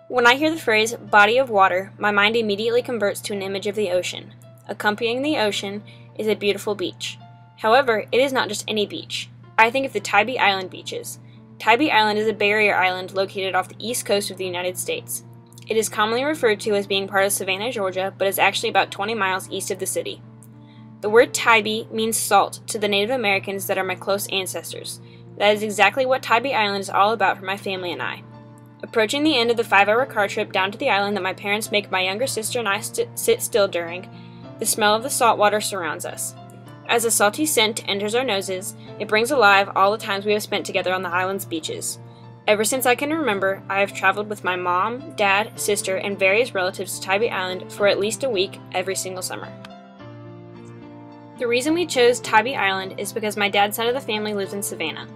When I hear the phrase body of water, my mind immediately converts to an image of the ocean. Accompanying the ocean is a beautiful beach. However, it is not just any beach. I think of the Tybee Island beaches. Tybee Island is a barrier island located off the east coast of the United States. It is commonly referred to as being part of Savannah, Georgia, but is actually about 20 miles east of the city. The word Tybee means salt to the Native Americans that are my close ancestors. That is exactly what Tybee Island is all about for my family and I. Approaching the end of the 5-hour car trip down to the island that my parents make my younger sister and I sit still during, the smell of the salt water surrounds us. As the salty scent enters our noses, it brings alive all the times we have spent together on the island's beaches. Ever since I can remember, I have traveled with my mom, dad, sister, and various relatives to Tybee Island for at least a week every single summer. The reason we chose Tybee Island is because my dad's side of the family lives in Savannah.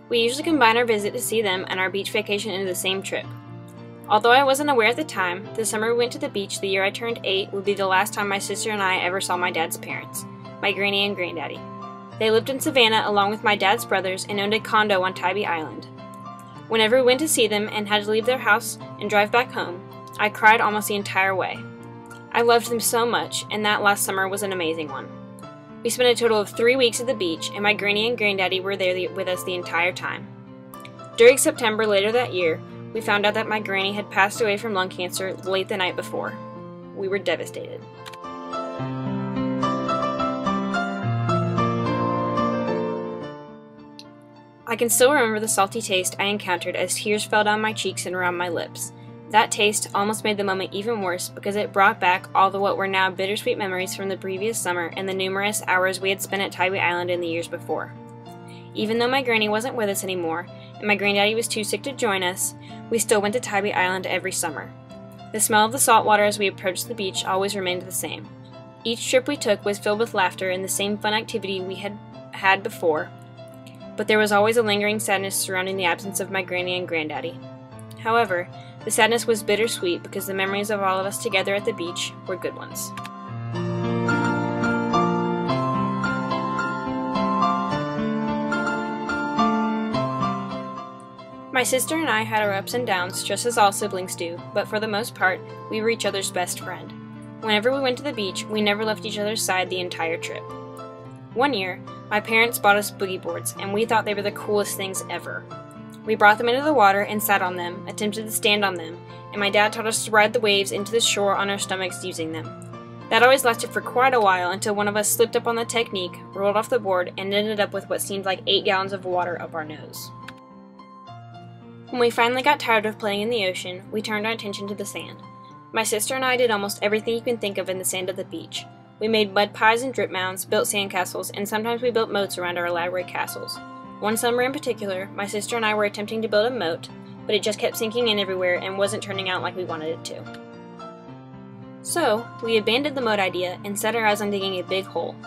We usually combine our visit to see them and our beach vacation into the same trip. Although I wasn't aware at the time, the summer we went to the beach the year I turned 8 would be the last time my sister and I ever saw my dad's parents, my granny and granddaddy. They lived in Savannah along with my dad's brothers and owned a condo on Tybee Island. Whenever we went to see them and had to leave their house and drive back home, I cried almost the entire way. I loved them so much, and that last summer was an amazing one. We spent a total of 3 weeks at the beach, and my granny and granddaddy were there with us the entire time. During September later that year, we found out that my granny had passed away from lung cancer late the night before. We were devastated. I can still remember the salty taste I encountered as tears fell down my cheeks and around my lips. That taste almost made the moment even worse because it brought back all the what were now bittersweet memories from the previous summer and the numerous hours we had spent at Tybee Island in the years before. Even though my granny wasn't with us anymore, and my granddaddy was too sick to join us, we still went to Tybee Island every summer. The smell of the salt water as we approached the beach always remained the same. Each trip we took was filled with laughter and the same fun activity we had had before, but there was always a lingering sadness surrounding the absence of my granny and granddaddy. However, the sadness was bittersweet because the memories of all of us together at the beach were good ones. My sister and I had our ups and downs just as all siblings do, but for the most part, we were each other's best friend. Whenever we went to the beach, we never left each other's side the entire trip. One year, my parents bought us boogie boards, and we thought they were the coolest things ever. We brought them into the water and sat on them, attempted to stand on them, and my dad taught us to ride the waves into the shore on our stomachs using them. That always lasted for quite a while until one of us slipped up on the technique, rolled off the board, and ended up with what seemed like 8 gallons of water up our nose. When we finally got tired of playing in the ocean, we turned our attention to the sand. My sister and I did almost everything you can think of in the sand of the beach. We made mud pies and drip mounds, built sandcastles, and sometimes we built moats around our elaborate castles. One summer in particular, my sister and I were attempting to build a moat, but it just kept sinking in everywhere and wasn't turning out like we wanted it to. So, we abandoned the moat idea and set our eyes on digging a big hole.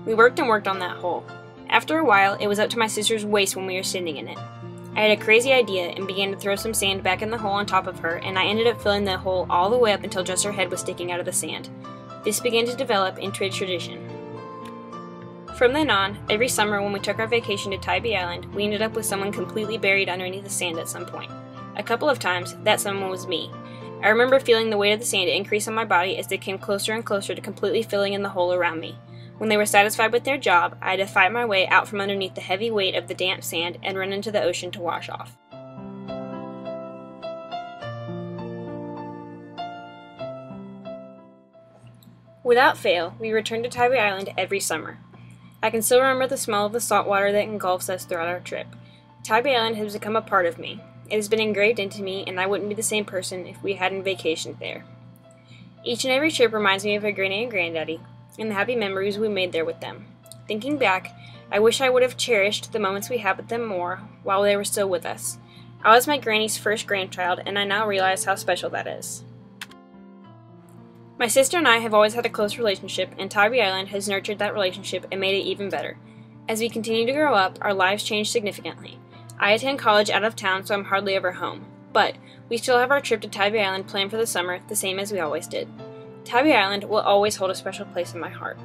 We worked and worked on that hole. After a while, it was up to my sister's waist when we were standing in it. I had a crazy idea and began to throw some sand back in the hole on top of her, and I ended up filling the hole all the way up until just her head was sticking out of the sand. This began to develop into a tradition. From then on, every summer when we took our vacation to Tybee Island, we ended up with someone completely buried underneath the sand at some point. A couple of times, that someone was me. I remember feeling the weight of the sand increase on my body as they came closer and closer to completely filling in the hole around me. When they were satisfied with their job, I had to fight my way out from underneath the heavy weight of the damp sand and run into the ocean to wash off. Without fail, we returned to Tybee Island every summer. I can still remember the smell of the salt water that engulfs us throughout our trip. Tybee Island has become a part of me. It has been engraved into me, and I wouldn't be the same person if we hadn't vacationed there. Each and every trip reminds me of my granny and granddaddy, and the happy memories we made there with them. Thinking back, I wish I would have cherished the moments we had with them more while they were still with us. I was my granny's first grandchild, and I now realize how special that is. My sister and I have always had a close relationship, and Tybee Island has nurtured that relationship and made it even better. As we continue to grow up, our lives change significantly. I attend college out of town, so I'm hardly ever home. But we still have our trip to Tybee Island planned for the summer, the same as we always did. Tybee Island will always hold a special place in my heart.